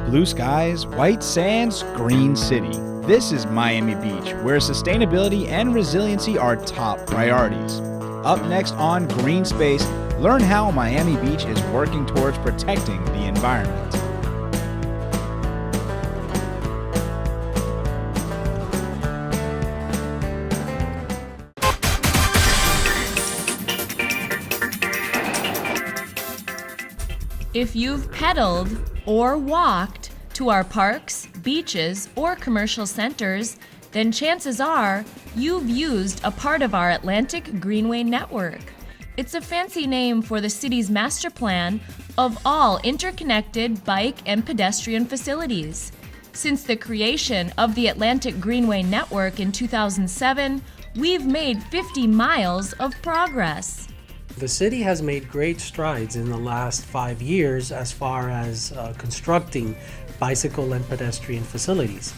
Blue skies, white sands, green city. This is Miami Beach, where sustainability and resiliency are top priorities. Up next on Greenspace, learn how Miami Beach is working towards protecting the environment. If you've pedaled or walked to our parks, beaches, or commercial centers, then chances are you've used a part of our Atlantic Greenway Network. It's a fancy name for the city's master plan of all interconnected bike and pedestrian facilities. Since the creation of the Atlantic Greenway Network in 2007, we've made 50 miles of progress. The city has made great strides in the last 5 years as far as constructing bicycle and pedestrian facilities.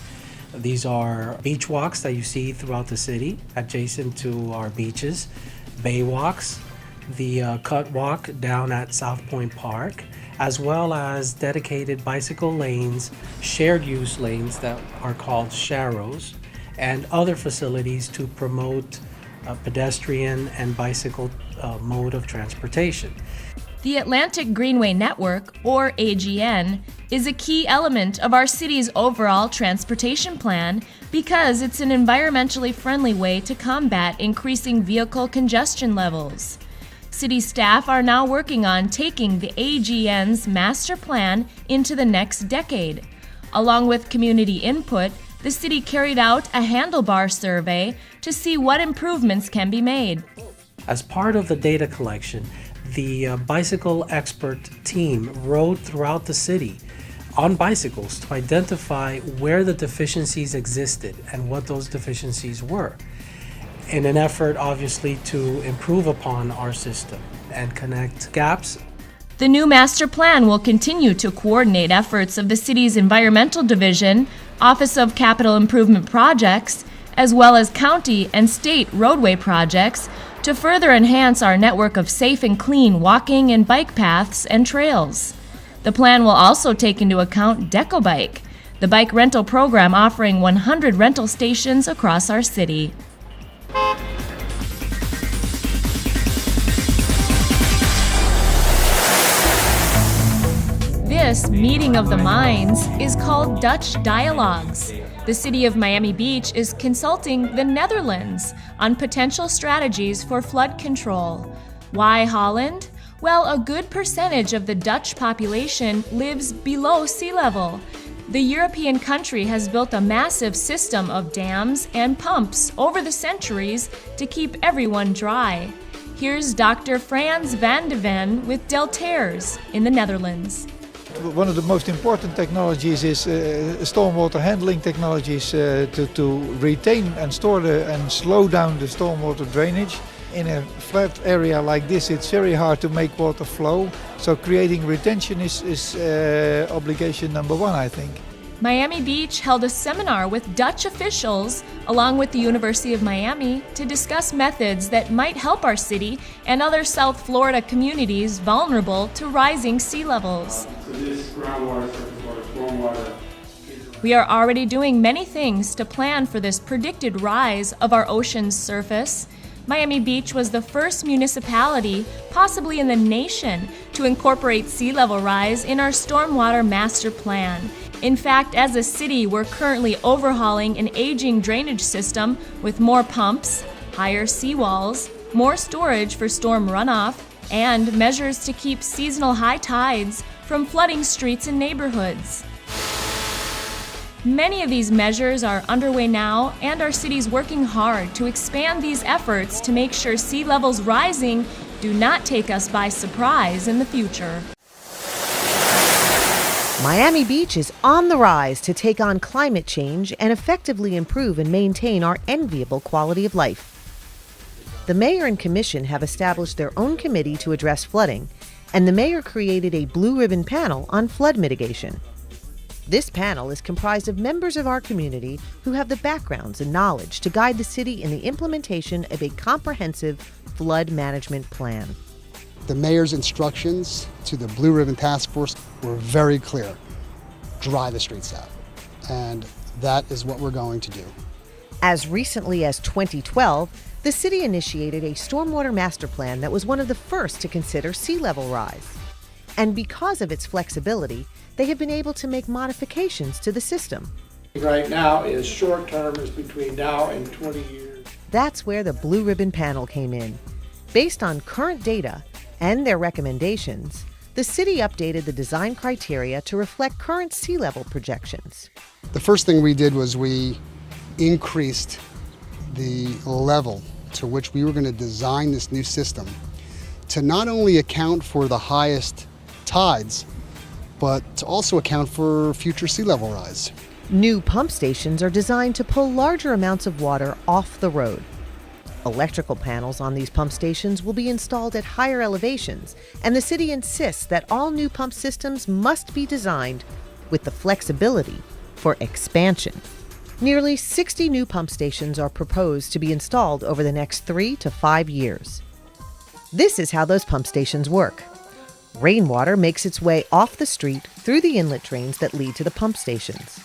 These are beach walks that you see throughout the city, adjacent to our beaches, bay walks, the cut walk down at South Point Park, as well as dedicated bicycle lanes, shared use lanes that are called sharrows, and other facilities to promote pedestrian and bicycle mode of transportation. The Atlantic Greenway Network, or AGN, is a key element of our city's overall transportation plan because it's an environmentally friendly way to combat increasing vehicle congestion levels. City staff are now working on taking the AGN's master plan into the next decade. Along with community input, the city carried out a handlebar survey to see what improvements can be made. As part of the data collection, the bicycle expert team rode throughout the city on bicycles to identify where the deficiencies existed and what those deficiencies were, in an effort, obviously, to improve upon our system and connect gaps. The new master plan will continue to coordinate efforts of the city's environmental division, Office of Capital Improvement Projects, as well as county and state roadway projects to further enhance our network of safe and clean walking and bike paths and trails. The plan will also take into account DecoBike, the bike rental program offering 100 rental stations across our city. This meeting of the minds is called Dutch Dialogues. The city of Miami Beach is consulting the Netherlands on potential strategies for flood control. Why Holland? Well, a good percentage of the Dutch population lives below sea level. The European country has built a massive system of dams and pumps over the centuries to keep everyone dry. Here's Dr. Frans van de Ven with Deltaires in the Netherlands. One of the most important technologies is stormwater handling technologies to retain and store and slow down the stormwater drainage. In a flat area like this, it's very hard to make water flow, so creating retention is obligation number one, I think. Miami Beach held a seminar with Dutch officials along with the University of Miami to discuss methods that might help our city and other South Florida communities vulnerable to rising sea levels. We are already doing many things to plan for this predicted rise of our ocean's surface. Miami Beach was the first municipality, possibly in the nation, to incorporate sea level rise in our stormwater master plan. In fact, as a city, we're currently overhauling an aging drainage system with more pumps, higher seawalls, more storage for storm runoff, and measures to keep seasonal high tides from flooding streets and neighborhoods. Many of these measures are underway now, and our city's working hard to expand these efforts to make sure sea levels rising do not take us by surprise in the future. Miami Beach is on the rise to take on climate change and effectively improve and maintain our enviable quality of life. The mayor and commission have established their own committee to address flooding, and the mayor created a blue ribbon panel on flood mitigation. This panel is comprised of members of our community who have the backgrounds and knowledge to guide the city in the implementation of a comprehensive flood management plan. The mayor's instructions to the Blue Ribbon Task Force were very clear. dry the streets out. And that is what we're going to do. As recently as 2012, the city initiated a stormwater master plan that was one of the first to consider sea level rise. And because of its flexibility, they have been able to make modifications to the system. Right now is short term, is between now and 20 years. That's where the Blue Ribbon Panel came in. Based on current data and their recommendations, the city updated the design criteria to reflect current sea level projections. The first thing we did was we increased the level to which we were going to design this new system to not only account for the highest tides, but to also account for future sea level rise. New pump stations are designed to pull larger amounts of water off the road. Electrical panels on these pump stations will be installed at higher elevations, and the city insists that all new pump systems must be designed with the flexibility for expansion. Nearly 60 new pump stations are proposed to be installed over the next 3 to 5 years. This is how those pump stations work. Rainwater makes its way off the street through the inlet drains that lead to the pump stations.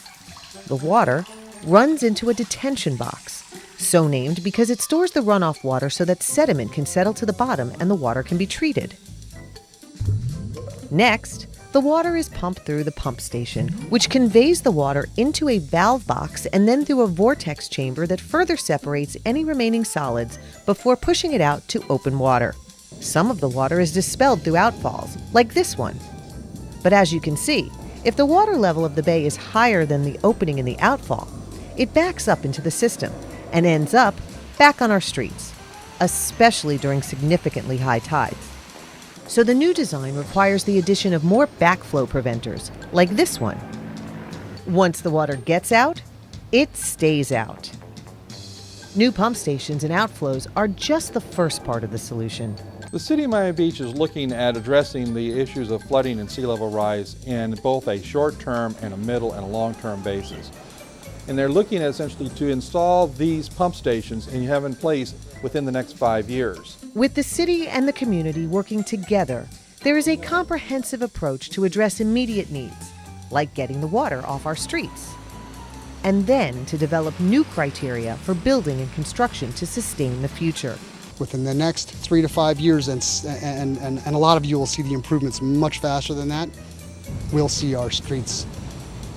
The water runs into a detention box, so named because it stores the runoff water so that sediment can settle to the bottom and the water can be treated. Next, the water is pumped through the pump station, which conveys the water into a valve box and then through a vortex chamber that further separates any remaining solids before pushing it out to open water. Some of the water is dispelled through outfalls, like this one. But as you can see, if the water level of the bay is higher than the opening in the outfall, it backs up into the system and ends up back on our streets, especially during significantly high tides. So the new design requires the addition of more backflow preventers, like this one. Once the water gets out, it stays out. New pump stations and outflows are just the first part of the solution. The City of Miami Beach is looking at addressing the issues of flooding and sea level rise in both a short-term and a middle and a long-term basis. And they're looking at essentially to install these pump stations and you have in place within the next 5 years. With the city and the community working together, there is a comprehensive approach to address immediate needs, like getting the water off our streets, and then to develop new criteria for building and construction to sustain the future. Within the next 3 to 5 years, and a lot of you will see the improvements much faster than that, we'll see our streets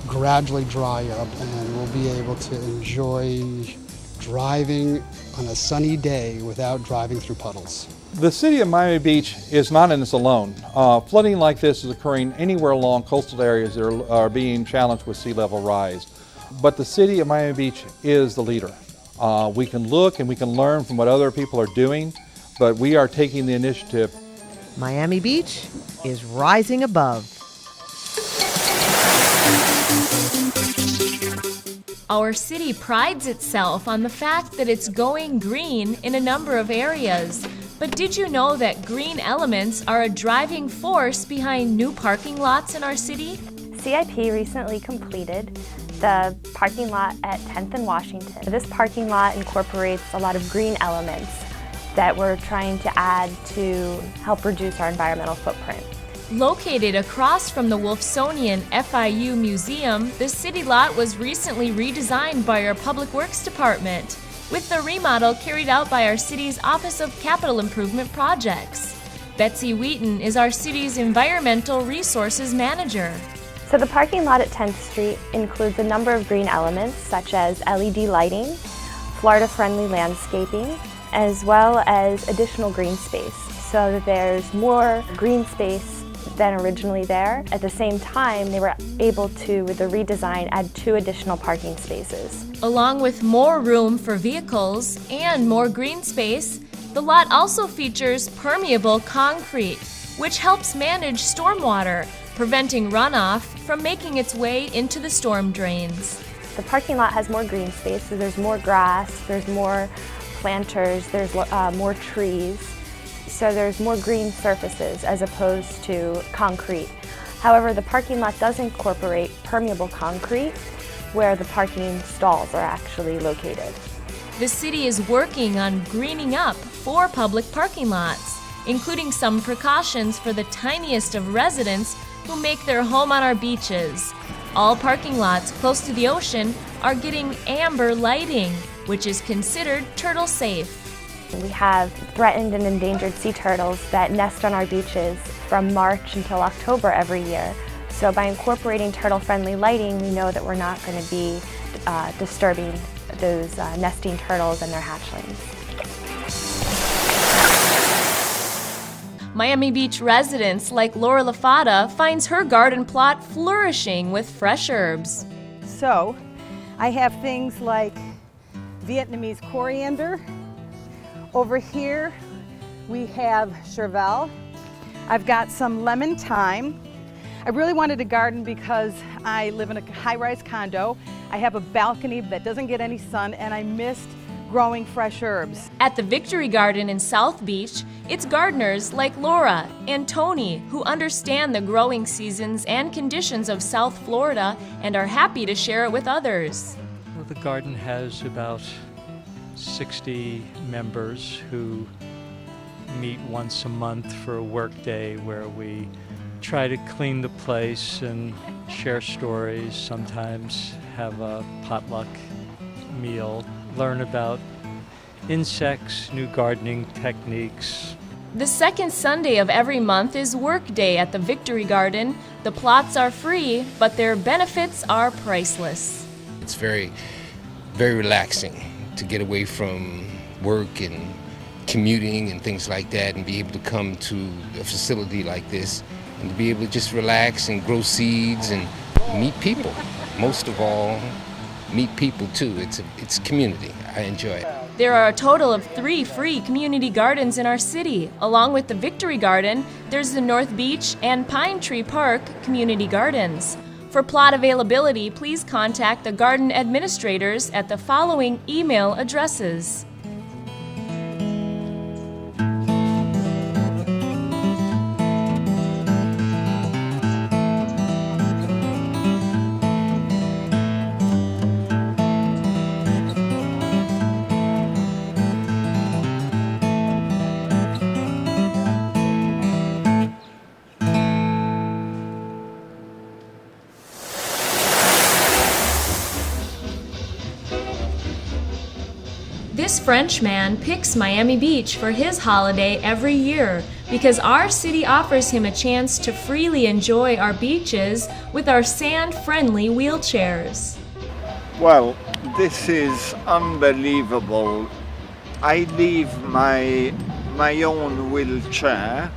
gradually dry up and we'll be able to enjoy driving on a sunny day without driving through puddles. The City of Miami Beach is not in this alone. Flooding like this is occurring anywhere along coastal areas that are being challenged with sea level rise. But the City of Miami Beach is the leader. We can look and we can learn from what other people are doing, but we are taking the initiative. Miami Beach is rising above. Our city prides itself on the fact that it's going green in a number of areas. But did you know that green elements are a driving force behind new parking lots in our city? CIP recently completed the parking lot at 10th and Washington. This parking lot incorporates a lot of green elements that we're trying to add to help reduce our environmental footprint. Located across from the Wolfsonian FIU Museum, the city lot was recently redesigned by our Public Works Department, with the remodel carried out by our city's Office of Capital Improvement Projects. Betsy Wheaton is our city's Environmental Resources Manager. So the parking lot at 10th Street includes a number of green elements such as LED lighting, Florida-friendly landscaping, as well as additional green space. So that there's more green space than originally there. At the same time, they were able to, with the redesign, add 2 additional parking spaces. Along with more room for vehicles and more green space, the lot also features permeable concrete, which helps manage stormwater, preventing runoff from making its way into the storm drains. The parking lot has more green space, so there's more grass, there's more planters, there's more trees. So there's more green surfaces as opposed to concrete. However, the parking lot does incorporate permeable concrete where the parking stalls are actually located. The city is working on greening up 4 public parking lots, including some precautions for the tiniest of residents who make their home on our beaches. All parking lots close to the ocean are getting amber lighting, which is considered turtle safe. We have threatened and endangered sea turtles that nest on our beaches from March until October every year. So by incorporating turtle-friendly lighting, we know that we're not going to be disturbing those nesting turtles and their hatchlings. Miami Beach residents like Laura Lafata finds her garden plot flourishing with fresh herbs. So I have things like Vietnamese coriander. Over here we have chervil. I've got some lemon thyme. I really wanted a garden because I live in a high-rise condo. I have a balcony that doesn't get any sun, and I missed growing fresh herbs. At the Victory Garden in South Beach, it's gardeners like Laura and Tony who understand the growing seasons and conditions of South Florida and are happy to share it with others. Well, the garden has about 60 members who meet once a month for a work day where we try to clean the place and share stories, sometimes have a potluck meal, learn about insects, new gardening techniques. The second Sunday of every month is work day at the Victory Garden. The plots are free, but their benefits are priceless. It's very, very relaxing to get away from work and commuting and things like that and be able to come to a facility like this and to be able to just relax and grow seeds and meet people. Most of all, meet people too. It's community. I enjoy it. There are a total of 3 free community gardens in our city. Along with the Victory Garden, there's the North Beach and Pine Tree Park community gardens. For plot availability, please contact the garden administrators at the following email addresses. This Frenchman picks Miami Beach for his holiday every year because our city offers him a chance to freely enjoy our beaches with our sand-friendly wheelchairs. Well, this is unbelievable. I leave my own wheelchair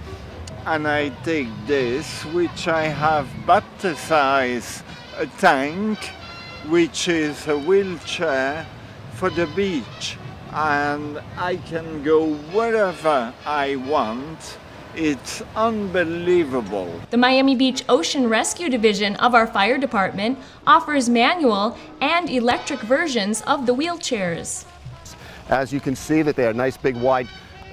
and I take this, which I have baptized a tank, which is a wheelchair for the beach. And I can go wherever I want. It's unbelievable. The Miami Beach Ocean Rescue Division of our fire department offers manual and electric versions of the wheelchairs. As you can see, that they are nice big wide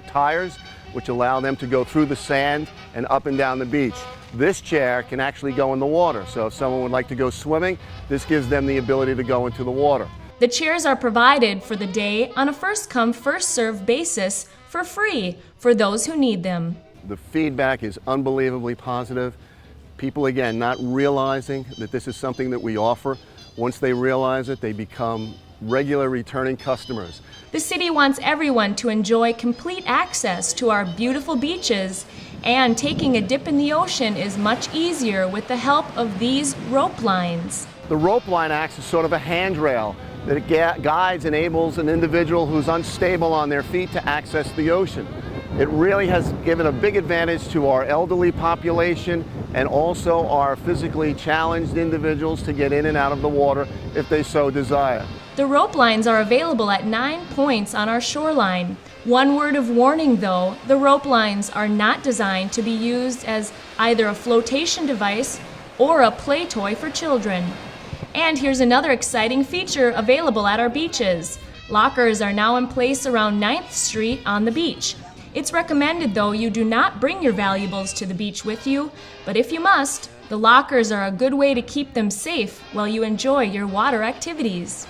tires which allow them to go through the sand and up and down the beach. This chair can actually go in the water, so if someone would like to go swimming, this gives them the ability to go into the water. The chairs are provided for the day on a first-come, first-served basis for free for those who need them. The feedback is unbelievably positive. People, again, not realizing that this is something that we offer. Once they realize it, they become regular returning customers. The city wants everyone to enjoy complete access to our beautiful beaches, and taking a dip in the ocean is much easier with the help of these rope lines. The rope line acts as sort of a handrail that it guides, enables an individual who's unstable on their feet to access the ocean. It really has given a big advantage to our elderly population and also our physically challenged individuals to get in and out of the water if they so desire. The rope lines are available at 9 points on our shoreline. One word of warning though, the rope lines are not designed to be used as either a flotation device or a play toy for children. And here's another exciting feature available at our beaches. Lockers are now in place around 9th Street on the beach. It's recommended, though, you do not bring your valuables to the beach with you, but if you must, the lockers are a good way to keep them safe while you enjoy your water activities.